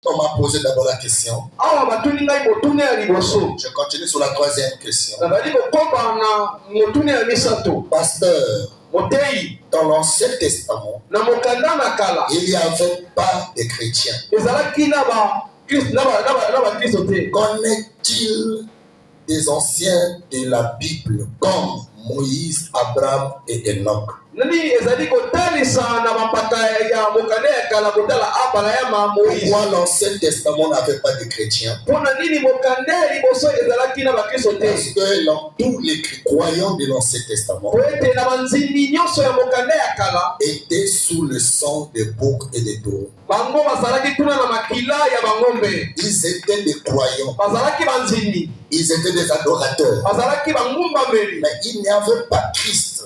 On m'a posé d'abord la question. Je continue sur la troisième question. Pasteur, dans l'Ancien Testament, il n'y avait pas de chrétiens. Qu'en est-il des anciens de la Bible comme Moïse, Abraham et Enoch? Pourquoi l'Ancien Testament n'avait pas de chrétiens? Parce que tous les croyants de l'Ancien Testament étaient sous le sang des boucs et des taureaux. Ils étaient des croyants. Ils étaient des adorateurs. Mais il n'y avait pas Christ.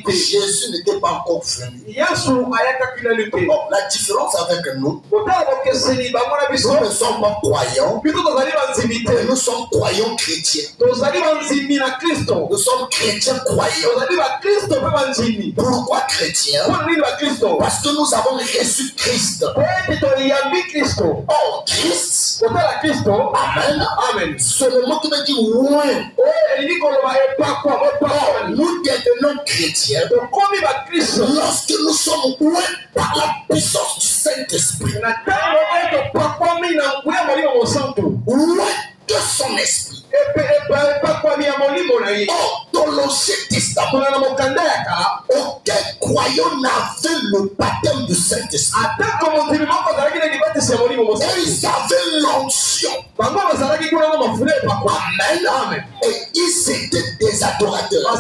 Jésus n'était pas encore venu. Bon, la différence avec nous, nous ne sommes pas croyants, mais nous sommes croyants chrétiens. Nous sommes chrétiens croyants. Pourquoi chrétiens? Parce que nous avons reçu Christ. Oh, Christ. Amen. Amen. C'est le mot qui veut dire ouais. Nous devenons chrétiens lorsque nous sommes oués par la puissance du Saint-Esprit. Oués de son esprit. Oh, dans l'Ancien Testament, aucun croyant n'avait le baptême du Saint-Esprit. Et ils avaient l'onction. Amen. Et ils étaient des adorateurs.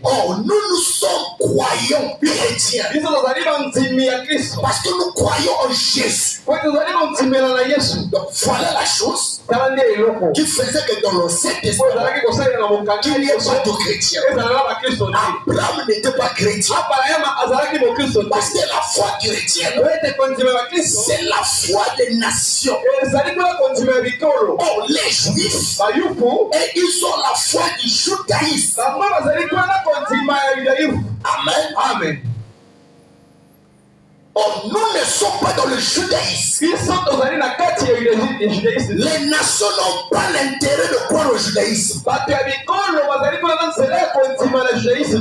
Oh, nous sommes croyants chrétiens. Parce que nous croyons en Jésus. Donc voilà la chose qui faisait que dans l'Ancien Testament, il n'y ait pas de chrétiens. Abraham n'était pas chrétien. Parce que la foi chrétienne, c'est la foi des nations. Oh, les Juifs, et ils ont la foi du judaïsme. Amen. Amen. Oh, nous ne sommes pas dans le judaïsme. Les nations n'ont pas l'intérêt de croire au judaïsme.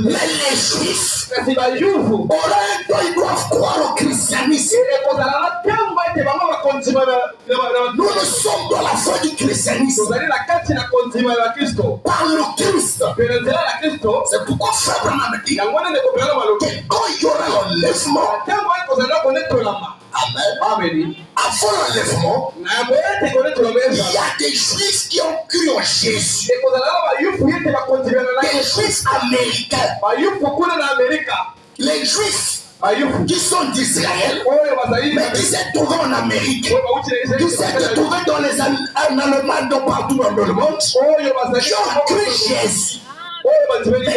Mais les juifs, ils doivent croire au christianisme. Nous ne sommes dans la foi du christianisme. Par le Christ. C'est pourquoi Frère Branham dit que quand il y aura l'enlèvement, amen. Amen. Avant l'enlèvement, il y a des juifs qui ont cru en Jésus. Des juifs américains. Les juifs qui sont d'Israël, mais qui s'est trouvés en Amérique, qui s'est trouvés dans les Allemands, partout dans le monde, qui ont cru Jésus. Et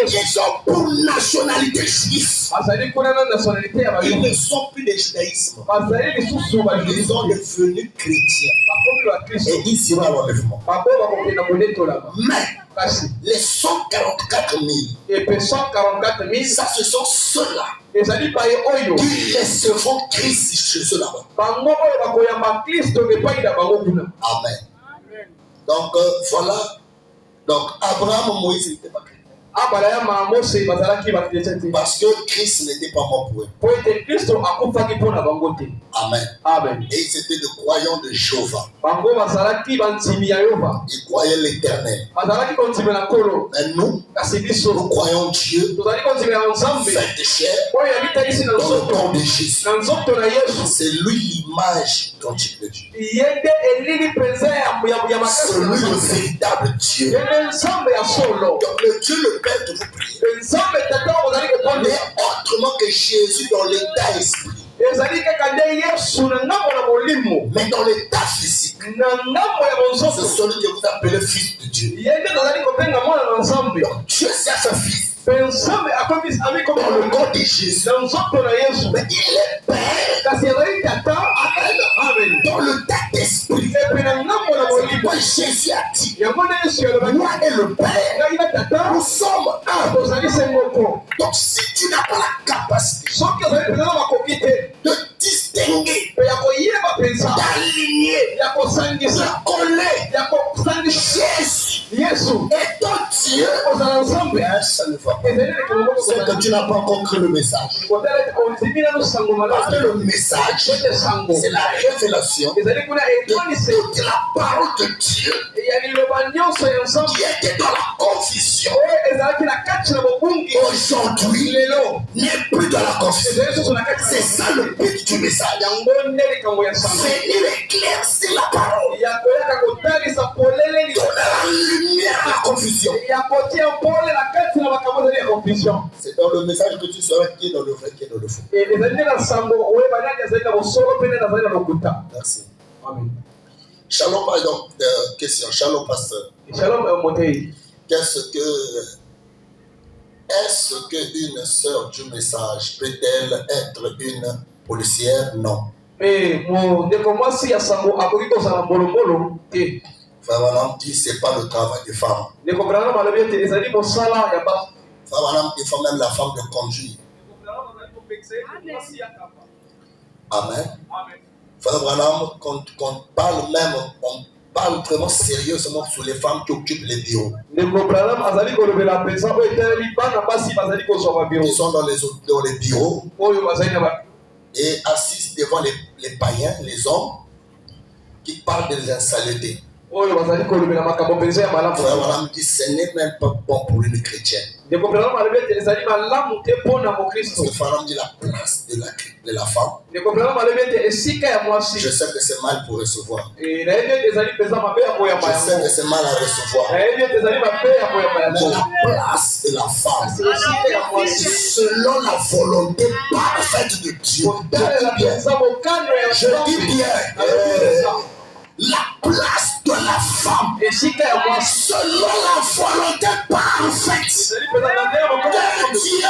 ils ont pour nationalité juive. Ils ne sont plus des judaïsmes. Ils sont devenus chrétiens. Et ils seront à l'enlèvement. Mais les 144 000, ça ce sont ceux-là qui recevront Christ chez eux là-bas. Amen. Donc voilà. Donc Abraham, Moïse n'était pas chrétien. Parce que Christ n'était pas mort pour eux. Amen. Amen. Et ils étaient des croyants de Jéhovah. Ils croyaient l'Éternel. Mais nous croyons Dieu fait de chair dans le corps de Jésus. C'est lui l'image identique de Dieu. C'est lui le véritable Dieu. Donc le Dieu le Père de vous prier. Mais autrement que Jésus dans l'état esprit. Mais dans l'état physique, c'est celui que vous appelez fils de Dieu. Donc Dieu s'est fait fils. Dans le corps de Jésus. Mais il est Père. Dans le tas d'esprit. C'est pourquoi Jésus a dit, moi et le Père, nous sommes un. Donc si tu n'as pas la capacité de distinguer collé Jésus et ton Dieu, ça ne va pas. C'est que tu n'as pas encore cru le message. Parce que le message, c'est la révélation de toute la parole de Dieu qui était dans la confusion. Aujourd'hui, n'est plus dans la confusion. C'est ça le but du message. Venir éclaircir la parole. Donner la lumière à la confusion. C'est dans le message que tu sauras qui est dans le vrai, qui est dans le faux. Merci. Amen. Shalom, par exemple, question. Shalom, pasteur. Est-ce qu'une sœur du message peut-elle être une policière? Non. Frère Branham dit c'est pas le travail des femmes. Frère Branham défend même la femme de conduire. Amen. Frère Branham, quand on parle même, on parle vraiment sérieusement sur les femmes qui occupent les bureaux. Ils sont dans les bureaux et assistent devant les païens, les hommes, qui parlent des insanités. Frère Branham dit ce n'est même pas bon pour une chrétienne. Parce que Frère Branham dit la place de la femme. Je sais que c'est mal pour recevoir. Je sais que c'est mal à recevoir. Mais la place de la femme, selon la volonté parfaite de Dieu. Je dis bien. La place de la femme, selon la volonté parfaite de Dieu,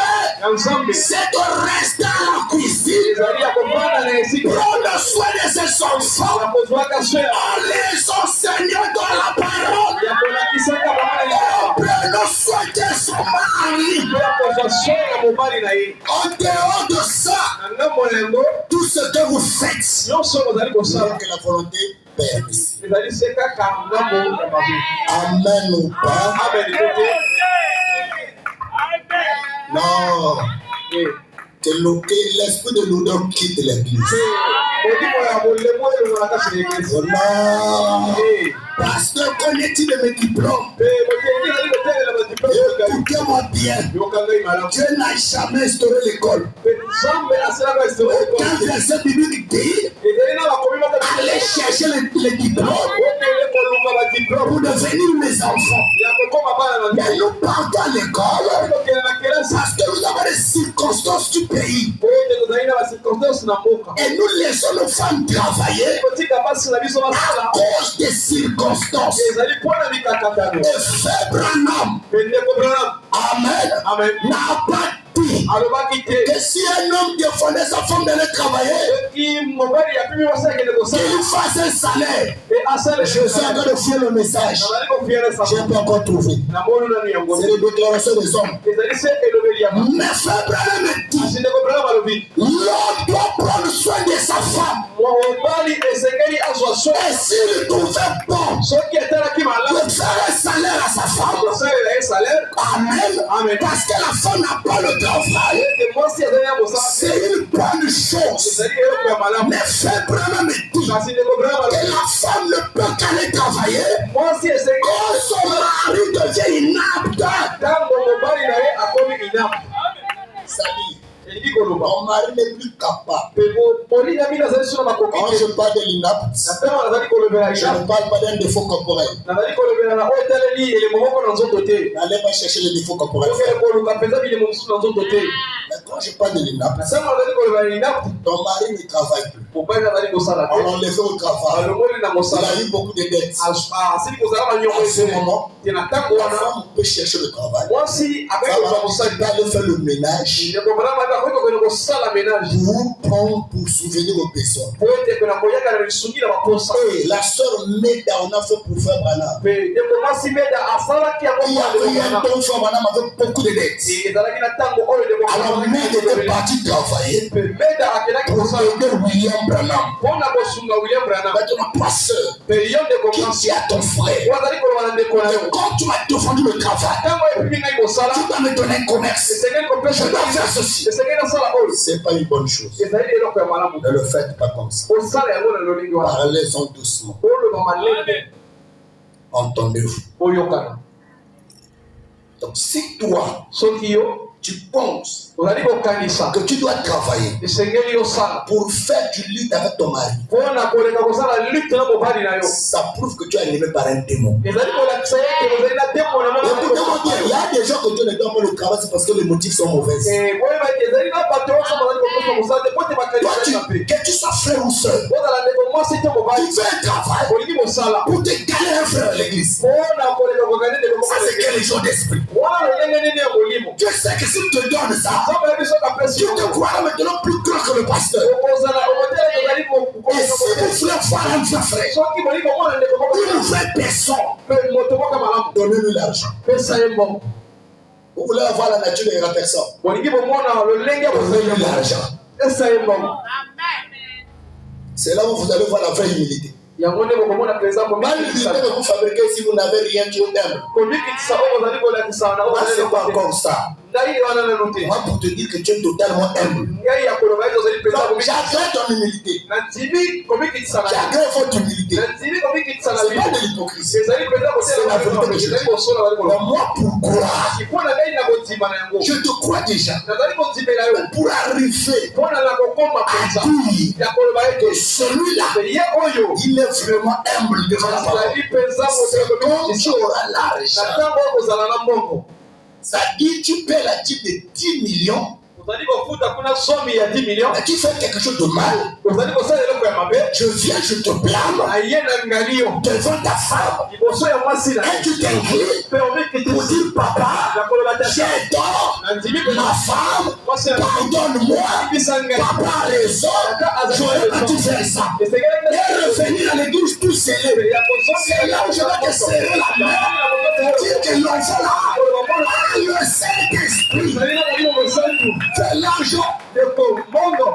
c'est de rester à la cuisine, prendre soin de ses enfants, en les enseignant dans la parole, prendre soin de son mari. En dehors de ça, tout ce que vous faites, c'est que la volonté permissible. Amen ou pas? Non. L'esprit de l'odeur quitte l'église. Non. Pasteur, connais-tu de mes diplômes? Écoutez-moi bien. Dieu n'a jamais instauré l'école. Aucun verset biblique dit allez chercher les diplômes pour devenir mes enfants. Mais nous partons à l'école parce que nous avons des circonstances du pays. Et nous laissons nos femmes travailler à cause des circonstances. Et Frère Branham, Amen, n'a pas dit que si un homme défendait sa femme d'aller travailler, qu'il fasse un salaire. Je suis en train de fier le message. Je n'ai pas encore trouvé. C'est les déclarations des hommes. Mais Frère Branham dit l'homme doit prendre soin de sa femme. Et s'il trouvait bon de faire un salaire à sa femme, Amen, parce que la femme n'a pas le travail, c'est une bonne chose. Mais Frère Branham dit que la femme ne peut qu'aller travailler quand son mari devient inapte. Mon mari n'est plus capable. Quand je parle de l'inapte, je ne parle pas d'un défaut corporel. N'allez pas chercher les défauts corporels. Mais quand je parle de l'inapte, ton mari ne travaille plus. On l'a enlevé au travail. Il a eu beaucoup de dettes. À ce moment, la femme peut chercher le travail. Ça va aller faire le ménage. Pour souvenir aux besoins. Et la sœur Meda, on a fait pour Frère Branham. Il y avait un temps Frère Branham avec beaucoup de dettes. Alors Meda était parti travailler pour aider William Branham. Maintenant, toi seul, qui dit à ton frère que quand tu m'as défendu le travail, tu dois me donner un commerce. Je dois faire ceci. C'est pas une bonne chose. Ne le faites pas comme ça. Parlez-en doucement. Entendez-vous? Donc si toi, tu penses que tu dois travailler pour faire du lutte avec ton mari, ça prouve que tu es animé par un démon. Il y a des gens que Dieu ne donne pas le travail, c'est parce que les motifs sont mauvais. Que tu sois frère ou soeur, tu fais un travail pour te gagner un frère à l'église. Ça, c'est quel genre d'esprit? Dieu sait que si tu te donnes ça, tu te croiras maintenant plus grand que le pasteur. Et si vous voulez voir un vrai frère, une vraie personne, donnez-lui l'argent. Vous voulez avoir la nature de la personne, donnez-lui l'argent. C'est là où vous allez voir la vraie humilité. Même l'humilité que vous fabriquez si vous n'avez rien qui est humble. C'est pas comme ça. Moi, pour te dire que tu es totalement humble, j'agrée ton humilité. J'agrée votre humilité. C'est pas de l'hypocrisie. C'est la vérité que je dis. Moi, pour croire, je te crois déjà. Pour arriver à dire que celui-là, il est vraiment humble devant la parole. C'est quand tu auras l'argent. Ça dit tu paies la dîme de 10 millions. Mais tu fais quelque chose de mal. Je viens, je te blâme devant ta femme. Et tu t'inclines pour dire papa, j'ai tort. Ma femme, pardonne-moi. Papa a raison. J'aurais pas dû faire ça. Et revenir à l'église tout scellé. C'est là où je vais te serrer la main. Dire que l'enfant là a le Saint-Esprit. C'est l'argent de ton monde.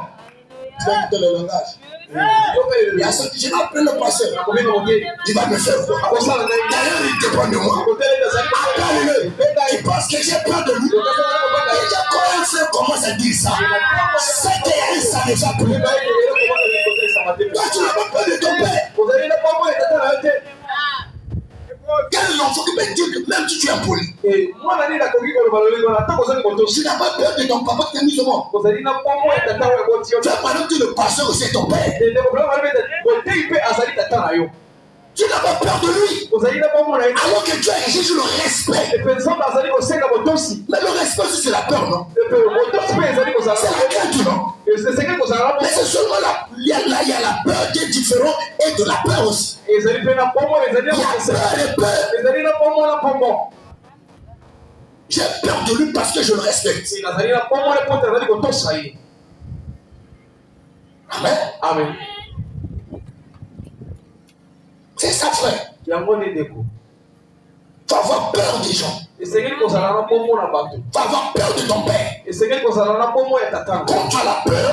Tu vas écouter le langage. Il y a ceux qui je vais appeler le pasteur. Il va me faire quoi? D'ailleurs, il dépend de moi. Appelle-le. Il pense que j'ai peur de lui. Déjà, quand un frère commence à dire ça, c'est que ça ne va plus. Toi, tu n'as pas peur de ton père. Quel est l'enfant qui peut dire que même si tu es impoli, tu n'as pas peur de ton papa qui t'a mis au monde? Tu as pas que le pasteur aussi est ton père. Tu n'as pas peur de lui. Alors que tu as exigé le respect. Mais le respect aussi c'est la peur, non? C'est la crainte, non? Mais c'est seulement là, il y a la peur qui est différente et de la peur aussi. Il y a peur et peur. J'ai peur de lui parce que je le respecte. Amen. Amen. C'est ça, frère. Tu vas avoir peur des gens. Tu vas avoir peur de ton père. Quand tu as la peur,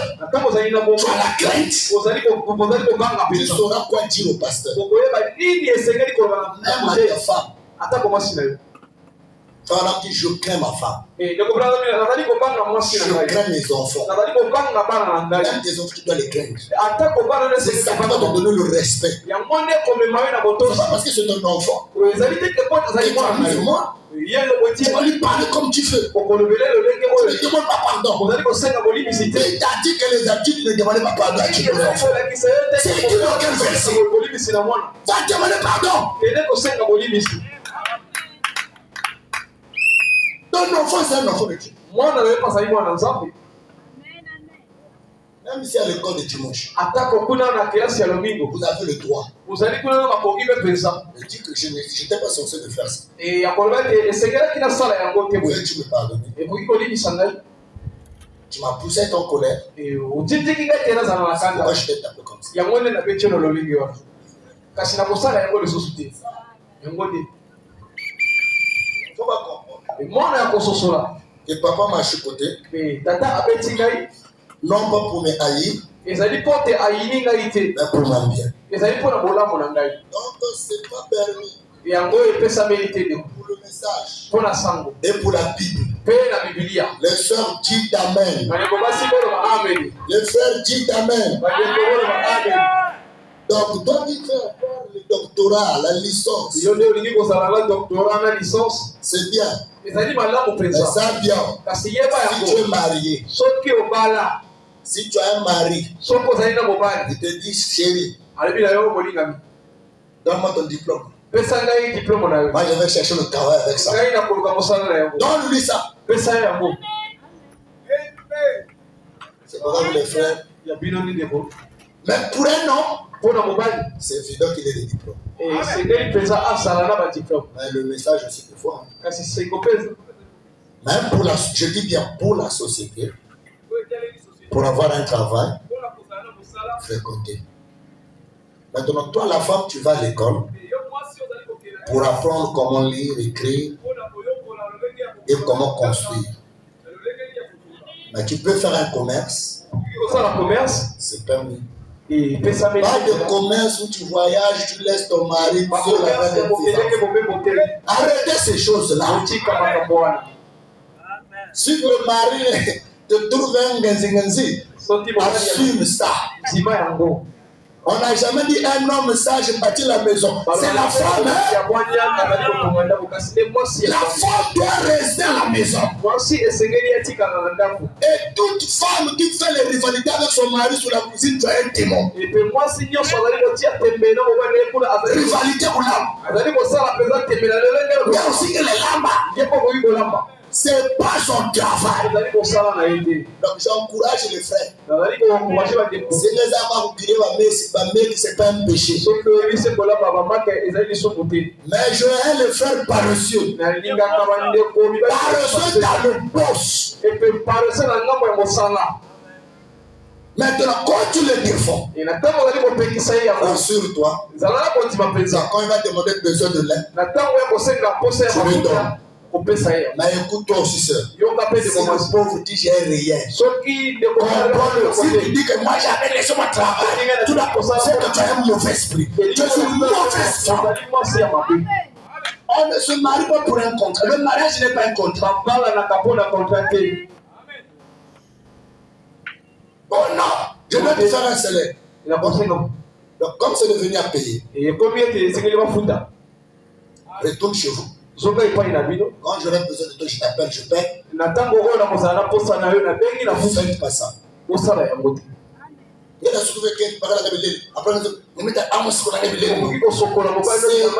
tu as la crainte. Tu sauras quoi dire au pasteur. Même à ta femme. Voilà que je crains ma femme. Je crains mes enfants. Même tes enfants, tu dois les craindre. C'est ça qui va te donner le respect. C'est pas parce que c'est ton enfant. Tu vas mis moi. Tu vas lui parler comme tu veux. Tu ne demandes pas pardon. Il t'a dit que les adultes ne demandaient pas pardon à qui enfants. C'est écrit dans quel verset? Va demander pardon. Ton enfant, c'est un enfant de Dieu. Même si à l'école de dimanche, vous avez le droit. Je dis que je n'étais pas censé de faire ça. Tu me pardonnes. Tu m'as poussé à être en colère. Moi, je t'ai tapé comme ça. Faut pas comprendre. Et papa m'a chicoté. Non pas pour me haïr, ezali pote ayini ngai te. Mais pour mon bien. Ezali pona bolamu na ngai. Donc c'est pas permis. Yango epesami te de. Pour le message. Pona sango. Et pour la Bible. Pe na Biblia. Les sœurs disent amen. Maneko basi bolo ba amen. Les frères disent amen. Maneko bolo ba amen. Donc toi qui fais encore le doctorat, la licence. Yo ndio lingi ko sala la doctorat na licence. C'est bien. Ezali malamu Mais pensa. ça bien. Kasi yeba Si tu es yango. marié. Soki obala. Si tu as un mari. Soko zali na mobali. Il te dit chérie. Alebi na yo molingami. Donne-moi ton diplôme. Pesa ngai diplôme na yo. Moi je vais chercher le travail avec ça. Ngai na koluka mosala na yango. Donne-lui ça. Pesa yango. C'est pour ça que les frères. Ya bino ni debo. Mais pour un homme, Pona mobali. c'est évident qu'il ait des diplômes. Et c'est ngeli pesa asala na ba diplôme. Mais le message aussi peut voir. Kasi seko pesa. Même pour la, je dis bien pour la société, pour avoir un travail, fréquenter. Maintenant, toi, la femme, tu vas à l'école pour apprendre comment lire, écrire et comment construire. Mais tu peux faire un commerce. C'est permis. Et pesa me. Pas de commerce où tu voyages, tu laisses ton mari seul avec un enfant. Arrêtez ces choses-là. Si le mari te trouve un ganzi, assume ça. On n'a jamais dit un homme sage bâtit la maison. C'est la femme. La femme doit rester à la maison. Et toute femme qui fait les rivalités avec son mari sur la cuisine, tu as un démon. Rivalité ou l'âme. Il y a aussi que les lames. C'est pas son travail. Donc j'encourage les frères. C'est les amants qui c'est pas un péché. Mais je hais les frères paresseux. Paresseux dans le poste. Maintenant, quand tu le défends, rassure-toi. Quand il va demander besoin de l'aide, tu lui donnes. Mais écoute-toi aussi, sœur. Si le pauvre dit j'ai rien, comprends-le. Si tu dis que moi j'avais laissé mon travail, tu dois penser que tu as un mauvais esprit. Tu es une mauvaise femme. On ne se marie pas pour un contrat. Le mariage n'est pas un contrat. Oh non, je vais te faire un salaire. Donc comme c'est devenu à payer, retourne chez vous. Quand j'aurai besoin de toi, je t'appelle, je paie. Ne faites pas ça. Il y a des choses qui parlent de la après, on met à Amos pour la c'est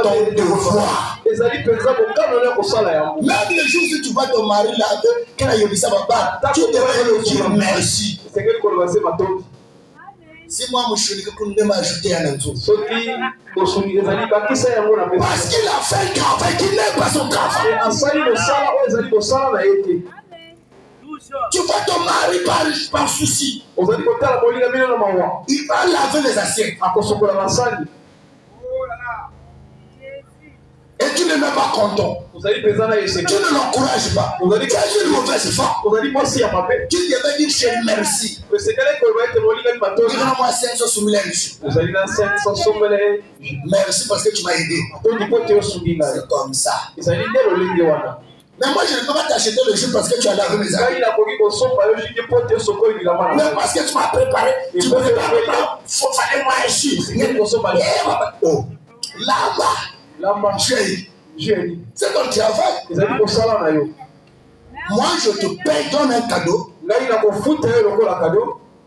ton devoir. Même les jours où tu vas te marier là, tu devrais le dire merci. Si moi, je suis m'ajouter un autre. Parce qu'il a fait le travail, qu'il n'aime pas son travail. Tu vas te marier par souci. Il va laver les assiettes. Et tu n'es même pas content. Tu ne l'encourages pas. Tu es une mauvaise femme. Tu devais dire chérie merci. Donne-moi 500 soumis. Merci parce que tu m'as aidé. C'est comme ça. Mais moi je ne peux pas t'acheter le jus parce que tu as lavé mes amis. Mais parce que tu m'as préparé. Tu me prépares pas. Fallait moi un jus. Oh. Là-bas. C'est ton travail. Moi, je te paye, donne un cadeau.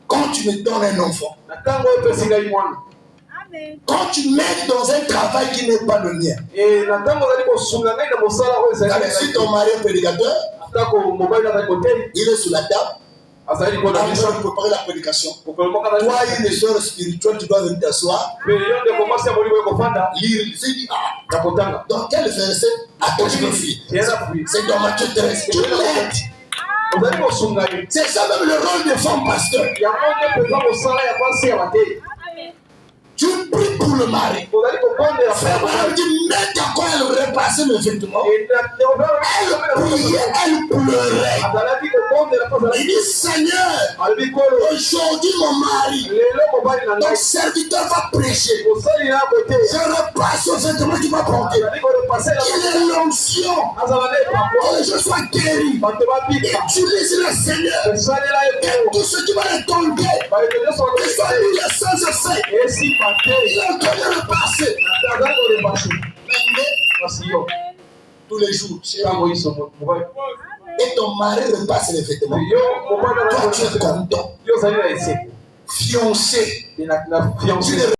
Quand tu me donnes un enfant. Quand tu m'aides dans un travail qui n'est pas le mien. Si ton mari est prédicateur, il est sous la table. En train de préparer la prédication. Toi, une soeur spirituelle, tu dois venir t'asseoir. Lire, c'est dit, dans quel verset attends-je fille? C'est dans Matthieu 13. Tu l'aides. C'est ça même le rôle des femmes pasteurs. Tu pries pour le mari. Frère Branham dit, mais quand elle repassait le vêtement, elle priait, elle pleurait. Il dit, Seigneur, aujourd'hui mon mari, ton serviteur va prêcher. Je repasse au vêtement qui m'a porté. Il est l'onction. Que je sois guéri. Utilise le Seigneur. Et tout ce qui va le tomber, que soit mis sans effet. Il est en train de repasser. Tous les jours. Et ton mari repasse les vêtements. Toi, tu es content. Fiancé.